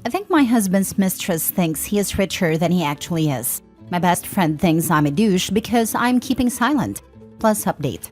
I think my husband's mistress thinks he is richer than he actually is. My best friend thinks I'm a douche because I'm keeping silent. Plus update.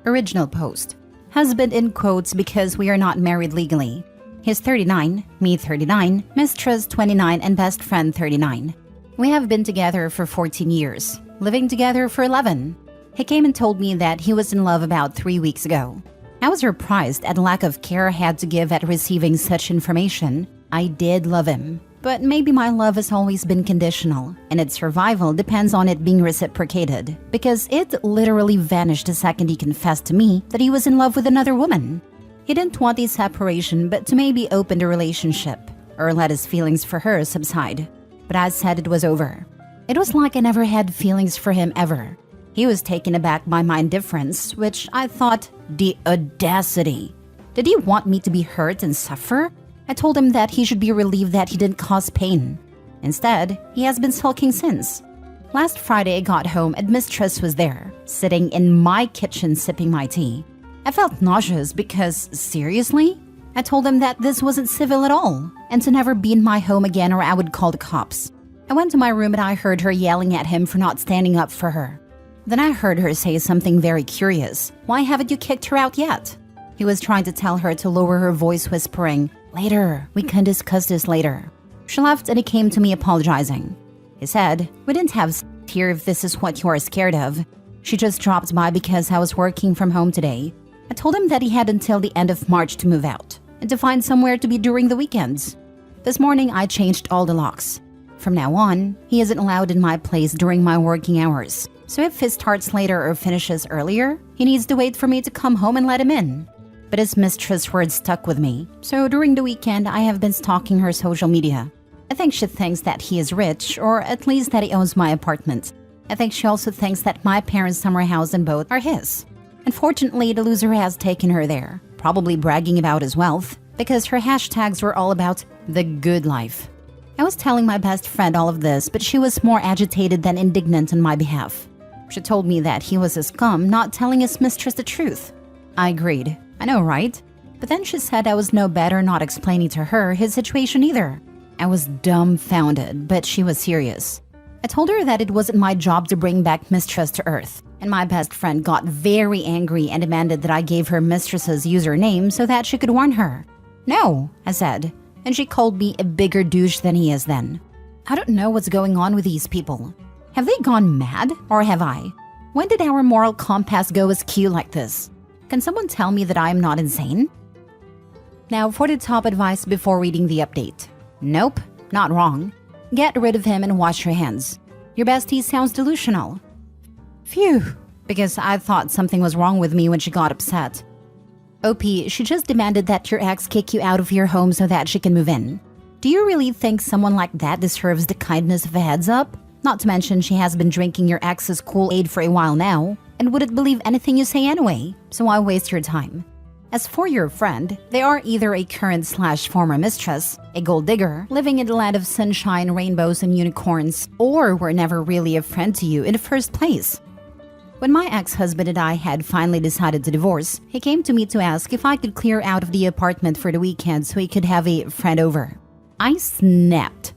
Original post. Husband in quotes because we are not married legally. He's 39, me 39, mistress 29, and best friend 39. We have been together for 14 years, living together for 11. He came and told me that he was in love about 3 weeks ago. I was surprised at the lack of care I had to give at receiving such information. I did love him, but maybe my love has always been conditional, and its survival depends on it being reciprocated, because it literally vanished the second he confessed to me that he was in love with another woman. He didn't want a separation, but to maybe open the relationship, or let his feelings for her subside. But I said it was over. It was like I never had feelings for him ever. He was taken aback by my indifference, which I thought, the audacity. Did he want me to be hurt and suffer? I told him that he should be relieved that he didn't cause pain. Instead, he has been sulking since. Last Friday I got home and mistress was there, sitting in my kitchen sipping my tea. I felt nauseous because, seriously? I told him that this wasn't civil at all, and to never be in my home again or I would call the cops. I went to my room and I heard her yelling at him for not standing up for her. Then I heard her say something very curious. Why haven't you kicked her out yet? He was trying to tell her to lower her voice, whispering, "Later, we can discuss this later." She left and he came to me apologizing. He said, "We didn't have sex here if this is what you are scared of. She just dropped by because I was working from home today." I told him that he had until the end of March to move out and to find somewhere to be during the weekends. This morning, I changed all the locks. From now on, he isn't allowed in my place during my working hours. So if he starts later or finishes earlier, he needs to wait for me to come home and let him in. But his mistress words stuck with me. So during the weekend, I have been stalking her social media. I think she thinks that he is rich, or at least that he owns my apartment. I think she also thinks that my parents' summer house and boat are his. Unfortunately, the loser has taken her there, probably bragging about his wealth, because her hashtags were all about the good life. I was telling my best friend all of this, but she was more agitated than indignant on my behalf. She told me that he was a scum, not telling his mistress the truth. I agreed. I know, right? But then she said I was no better not explaining to her his situation either. I was dumbfounded, but she was serious. I told her that it wasn't my job to bring back mistress to earth, and my best friend got very angry and demanded that I gave her mistress's username so that she could warn her. "No," I said, and she called me a bigger douche than he is then. I don't know what's going on with these people. Have they gone mad, or have I? When did our moral compass go askew like this? Can someone tell me that I am not insane? Now for the top advice before reading the update. Nope, not wrong. Get rid of him and wash your hands. Your bestie sounds delusional. Phew, because I thought something was wrong with me when she got upset. OP, she just demanded that your ex kick you out of your home so that she can move in. Do you really think someone like that deserves the kindness of a heads up? Not to mention she has been drinking your ex's Kool-Aid for a while now and wouldn't believe anything you say anyway, so why waste your time? As for your friend, they are either a current/former mistress, a gold digger, living in the land of sunshine, rainbows, and unicorns, or were never really a friend to you in the first place. When my ex-husband and I had finally decided to divorce, he came to me to ask if I could clear out of the apartment for the weekend so he could have a friend over. I snapped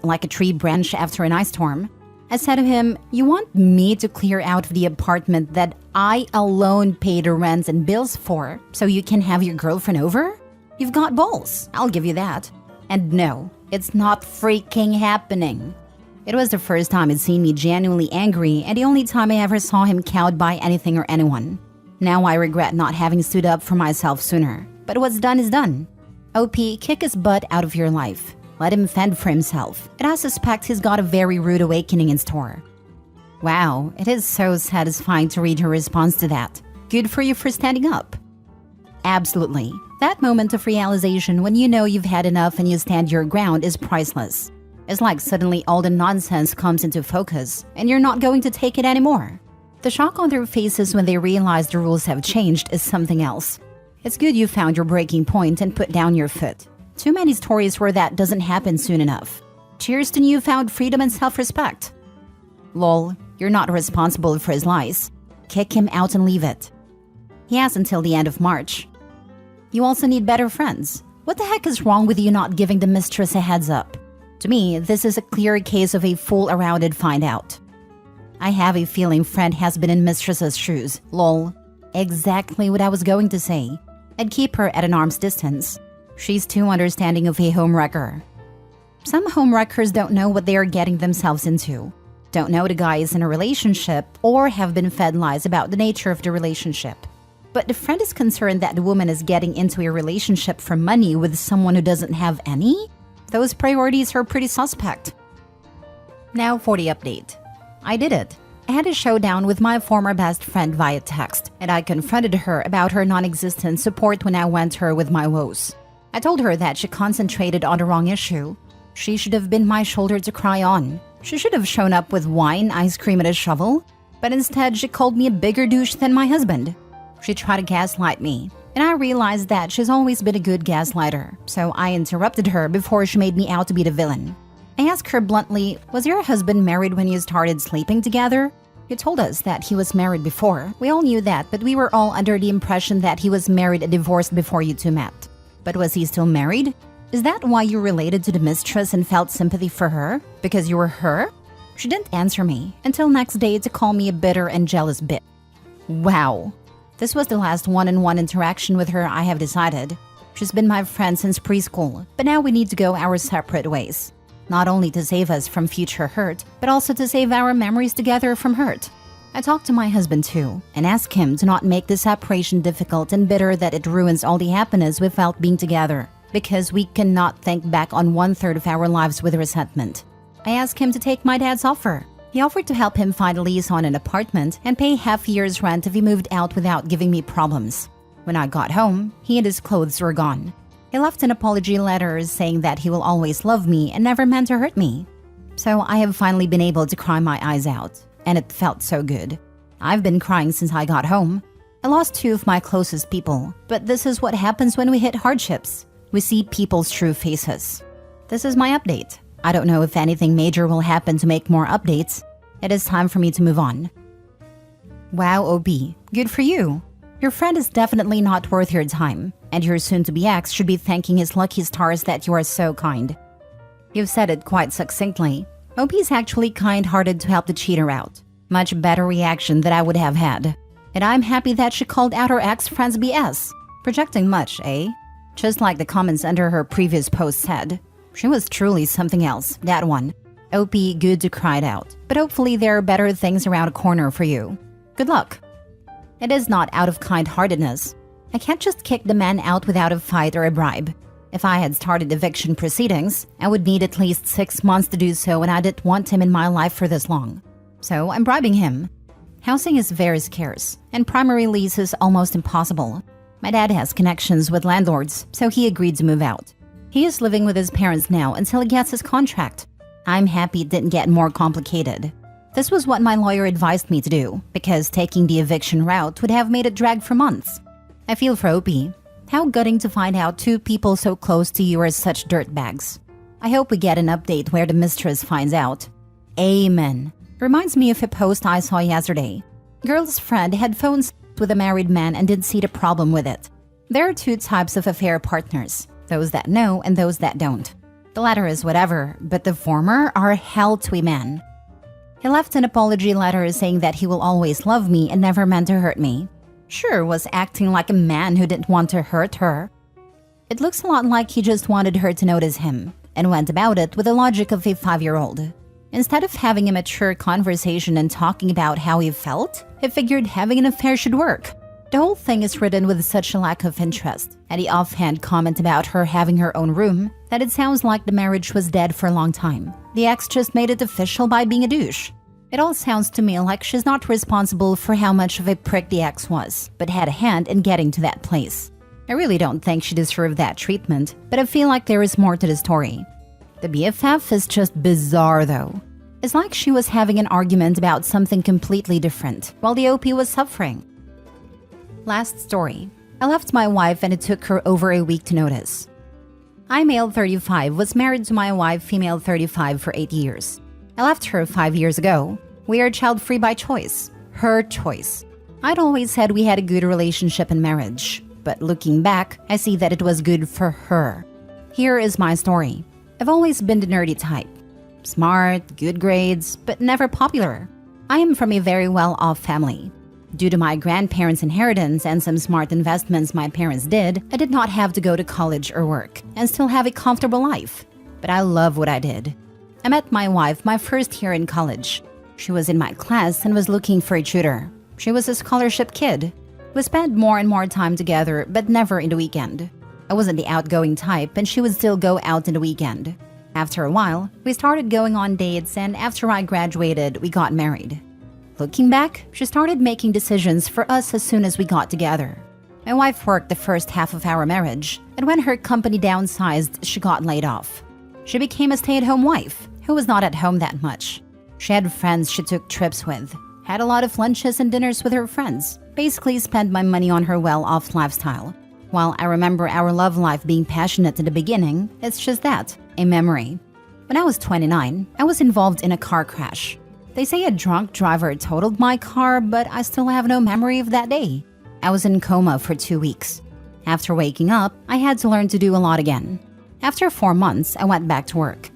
like a tree branch after an ice storm. I said to him, "You want me to clear out of the apartment that I alone pay the rent and bills for so you can have your girlfriend over? You've got balls, I'll give you that." And no, it's not freaking happening. It was the first time he'd seen me genuinely angry and the only time I ever saw him cowed by anything or anyone. Now I regret not having stood up for myself sooner, but what's done is done. OP, kick his butt out of your life. Let him fend for himself, and I suspect he's got a very rude awakening in store. Wow, it is so satisfying to read her response to that. Good for you for standing up. Absolutely. That moment of realization when you know you've had enough and you stand your ground is priceless. It's like suddenly all the nonsense comes into focus, and you're not going to take it anymore. The shock on their faces when they realize the rules have changed is something else. It's good you found your breaking point and put down your foot. Too many stories where that doesn't happen soon enough. Cheers to newfound freedom and self-respect. Lol, you're not responsible for his lies. Kick him out and leave it. He has until the end of March. You also need better friends. What the heck is wrong with you not giving the mistress a heads up? To me, this is a clear case of a full-arounded find out. I have a feeling friend has been in mistress's shoes. Lol. Exactly what I was going to say. I'd keep her at an arm's distance. She's too understanding of a homewrecker. Some homewreckers don't know what they are getting themselves into. Don't know the guy is in a relationship or have been fed lies about the nature of the relationship. But the friend is concerned that the woman is getting into a relationship for money with someone who doesn't have any? Those priorities are pretty suspect. Now for the update. I did it. I had a showdown with my former best friend via text, and I confronted her about her non-existent support when I went to her with my woes. I told her that she concentrated on the wrong issue. She should have been my shoulder to cry on. She should have shown up with wine, ice cream, and a shovel. But instead, she called me a bigger douche than my husband. She tried to gaslight me, and I realized that she's always been a good gaslighter, so I interrupted her before she made me out to be the villain. I asked her bluntly, was your husband married when you started sleeping together? You told us that he was married before. We all knew that, but we were all under the impression that he was married and divorced before you two met. But was he still married? Is that why you related to the mistress and felt sympathy for her? Because you were her? She didn't answer me until next day to call me a bitter and jealous bitch. Wow. This was the last one-on-one interaction with her, I have decided. She's been my friend since preschool, but now we need to go our separate ways. Not only to save us from future hurt, but also to save our memories together from hurt. I talked to my husband too, and asked him to not make the separation difficult and bitter that it ruins all the happiness we felt being together, because we cannot think back on 1/3 of our lives with resentment. I asked him to take my dad's offer. He offered to help him find a lease on an apartment and pay half a year's rent if he moved out without giving me problems. When I got home, he and his clothes were gone. He left an apology letter saying that he will always love me and never meant to hurt me. So I have finally been able to cry my eyes out, and it felt so good. I've been crying since I got home. I lost 2 of my closest people, but this is what happens when we hit hardships. We see people's true faces. This is my update. I don't know if anything major will happen to make more updates. It is time for me to move on. Wow, OB, good for you. Your friend is definitely not worth your time, and your soon-to-be ex should be thanking his lucky stars that you are so kind. You've said it quite succinctly. OP is actually kind-hearted to help the cheater out. Much better reaction than I would have had. And I'm happy that she called out her ex-friend's BS. Projecting much, eh? Just like the comments under her previous post said. She was truly something else, that one. OP, good to cry it out. But hopefully there are better things around the corner for you. Good luck. It is not out of kind-heartedness. I can't just kick the man out without a fight or a bribe. If I had started eviction proceedings, I would need at least 6 months to do so, and I didn't want him in my life for this long. So I'm bribing him. Housing is very scarce, and primary lease is almost impossible. My dad has connections with landlords, so he agreed to move out. He is living with his parents now until he gets his contract. I'm happy it didn't get more complicated. This was what my lawyer advised me to do, because taking the eviction route would have made it drag for months. I feel for OP. How gutting to find out 2 people so close to you are such dirtbags. I hope we get an update where the mistress finds out. Amen. Reminds me of a post I saw yesterday. Girl's friend had phone sex with a married man and didn't see the problem with it. There are 2 types of affair partners, those that know and those that don't. The latter is whatever, but the former are hell to a man. He left an apology letter saying that he will always love me and never meant to hurt me. Sure was acting like a man who didn't want to hurt her. It looks a lot like he just wanted her to notice him, and went about it with the logic of a 5-year-old. Instead of having a mature conversation and talking about how he felt, he figured having an affair should work. The whole thing is written with such a lack of interest, and the offhand comment about her having her own room, that it sounds like the marriage was dead for a long time. The ex just made it official by being a douche. It all sounds to me like she's not responsible for how much of a prick the ex was, but had a hand in getting to that place. I really don't think she deserved that treatment, but I feel like there is more to the story. The BFF is just bizarre though. It's like she was having an argument about something completely different, while the OP was suffering. Last story. I left my wife and it took her over a week to notice. I, male 35, was married to my wife, female 35, for 8 years. I left her 5 years ago. We are child-free by choice. Her choice. I'd always said we had a good relationship and marriage. but looking back, I see that it was good for her. Here is my story. I've always been the nerdy type. Smart, good grades, but never popular. I am from a very well-off family. Due to my grandparents' inheritance and some smart investments my parents did, I did not have to go to college or work and still have a comfortable life. But I love what I did. I met my wife my first year in college. She was in my class and was looking for a tutor. She was a scholarship kid. We spent more and more time together, but never in the weekend. I wasn't the outgoing type, and she would still go out in the weekend. After a while, we started going on dates, and after I graduated, we got married. Looking back, she started making decisions for us as soon as we got together. My wife worked the first half of our marriage, and when her company downsized, she got laid off. She became a stay-at-home wife who was not at home that much. She had friends she took trips with, had a lot of lunches and dinners with her friends, basically spent my money on her well-off lifestyle. While I remember our love life being passionate in the beginning, it's just that, a memory. When I was 29, I was involved in a car crash. They say a drunk driver totaled my car, but I still have no memory of that day. I was in coma for 2 weeks. After waking up, I had to learn to do a lot again. After 4 months, I went back to work.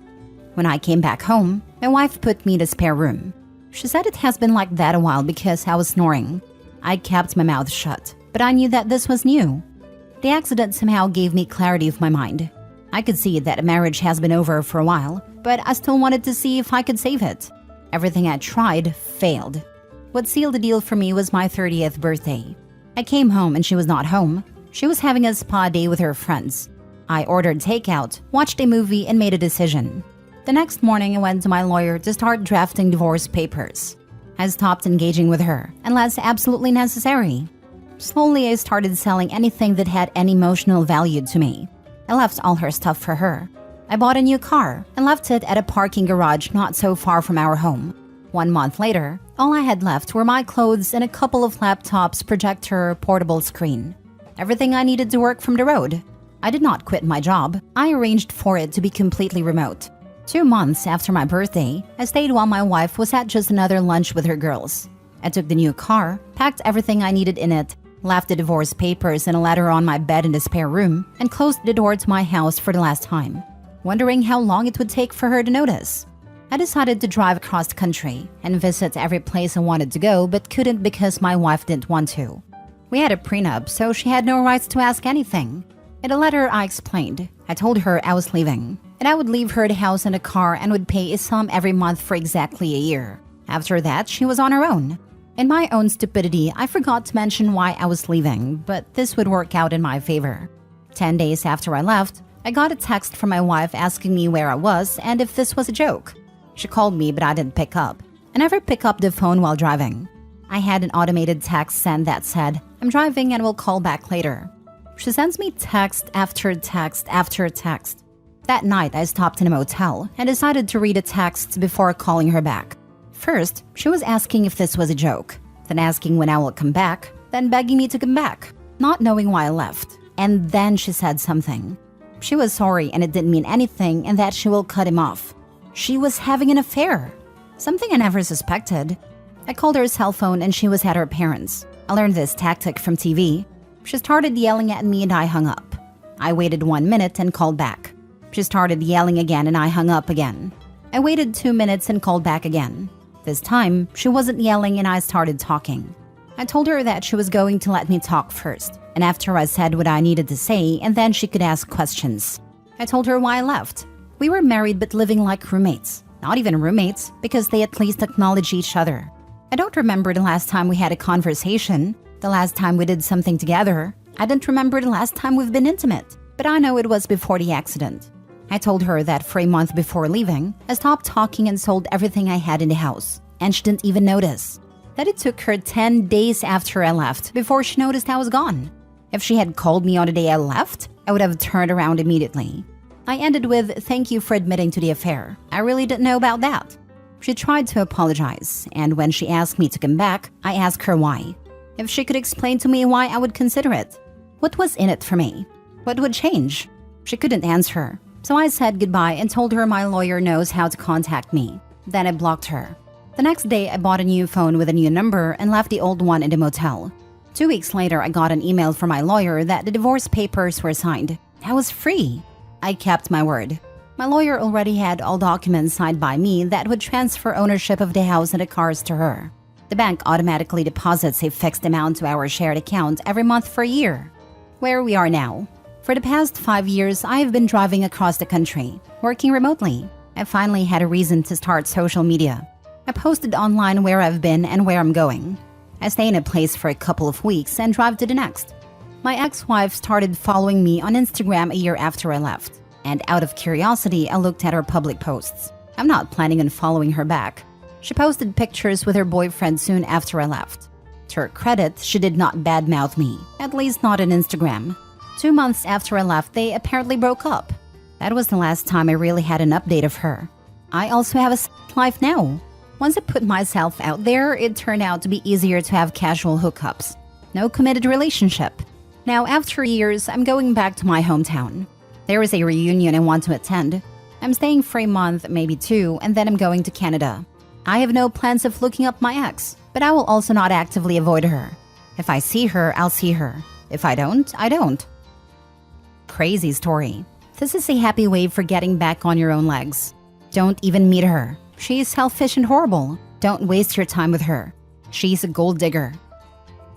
When I came back home, my wife put me in the spare room. She said it has been like that a while because I was snoring. I kept my mouth shut, but I knew that this was new. The accident somehow gave me clarity of my mind. I could see that a marriage has been over for a while, but I still wanted to see if I could save it. Everything I tried failed. What sealed the deal for me was my 30th birthday. I came home and she was not home. She was having a spa day with her friends. I ordered takeout, watched a movie, and made a decision. The next morning, I went to my lawyer to start drafting divorce papers. I stopped engaging with her unless absolutely necessary. Slowly, I started selling anything that had any emotional value to me. I left all her stuff for her. I bought a new car and left it at a parking garage not so far from our home. 1 month later, all I had left were my clothes and a couple of laptops, projector, portable screen. Everything I needed to work from the road. I did not quit my job. I arranged for it to be completely remote. 2 months after my birthday, I stayed while my wife was at just another lunch with her girls. I took the new car, packed everything I needed in it, left the divorce papers and a letter on my bed in the spare room, and closed the door to my house for the last time, wondering how long it would take for her to notice. I decided to drive across the country and visit every place I wanted to go but couldn't because my wife didn't want to. We had a prenup, so she had no rights to ask anything. In a letter, I explained. I told her I was leaving, and I would leave her the house and a car and would pay a sum every month for exactly a year. After that, she was on her own. In my own stupidity, I forgot to mention why I was leaving, but this would work out in my favor. 10 days after I left, I got a text from my wife asking me where I was and if this was a joke. She called me, but I didn't pick up. I never pick up the phone while driving. I had an automated text sent that said, "I'm driving and will call back later." She sends me text after text after text. That night, I stopped in a motel and decided to read a text before calling her back. First, she was asking if this was a joke, then asking when I will come back, then begging me to come back, not knowing why I left. And then she said something. She was sorry and it didn't mean anything and that she will cut him off. She was having an affair, something I never suspected. I called her cell phone and she was at her parents'. I learned this tactic from TV. She started yelling at me and I hung up. I waited 1 minute and called back. She started yelling again and I hung up again. I waited 2 minutes and called back again. This time, she wasn't yelling and I started talking. I told her that she was going to let me talk first, and after I said what I needed to say, and then she could ask questions. I told her why I left. We were married but living like roommates. Not even roommates, because they at least acknowledge each other. I don't remember the last time we had a conversation, the last time we did something together. I don't remember the last time we've been intimate, but I know it was before the accident. I told her that for a month before leaving, I stopped talking and sold everything I had in the house, and she didn't even notice. That it took her 10 days after I left before she noticed I was gone. If she had called me on the day I left, I would have turned around immediately. I ended with, "Thank you for admitting to the affair. I really didn't know about that." She tried to apologize, and when she asked me to come back, I asked her why. If she could explain to me why I would consider it. What was in it for me? What would change? She couldn't answer, so I said goodbye and told her my lawyer knows how to contact me. Then I blocked her. The next day, I bought a new phone with a new number and left the old one in the motel. 2 weeks later, I got an email from my lawyer that the divorce papers were signed. I was free. I kept my word. My lawyer already had all documents signed by me that would transfer ownership of the house and the cars to her. The bank automatically deposits a fixed amount to our shared account every month for a year. Where we are now. For the past 5 years, I have been driving across the country, working remotely. I finally had a reason to start social media. I posted online where I've been and where I'm going. I stay in a place for a couple of weeks and drive to the next. My ex-wife started following me on Instagram a year after I left. And out of curiosity, I looked at her public posts. I'm not planning on following her back. She posted pictures with her boyfriend soon after I left. To her credit, she did not badmouth me, at least not on Instagram. 2 months after I left, they apparently broke up. That was the last time I really had an update of her. I also have a life now. Once I put myself out there, it turned out to be easier to have casual hookups. No committed relationship. Now, after years, I'm going back to my hometown. There is a reunion I want to attend. I'm staying for a month, maybe 2, and then I'm going to Canada. I have no plans of looking up my ex, but I will also not actively avoid her. If I see her, I'll see her. If I don't, I don't. Crazy story. This is a happy way for getting back on your own legs. Don't even meet her. She is selfish and horrible. Don't waste your time with her. She's a gold digger.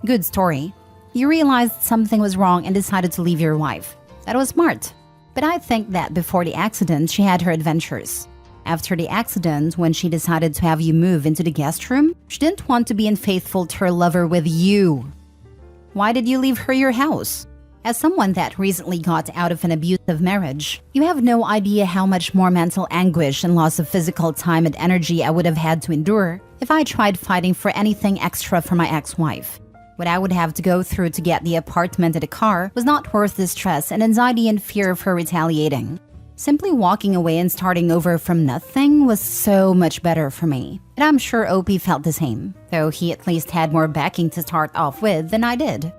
Good story. You realized something was wrong and decided to leave your wife. That was smart. But I think that before the accident, she had her adventures. After the accident, when she decided to have you move into the guest room, she didn't want to be unfaithful to her lover with you. Why did you leave her your house? As someone that recently got out of an abusive marriage, you have no idea how much more mental anguish and loss of physical time and energy I would have had to endure if I tried fighting for anything extra for my ex-wife. What I would have to go through to get the apartment and a car was not worth the stress and anxiety and fear of her retaliating. Simply walking away and starting over from nothing was so much better for me. And I'm sure Opie felt the same, though he at least had more backing to start off with than I did.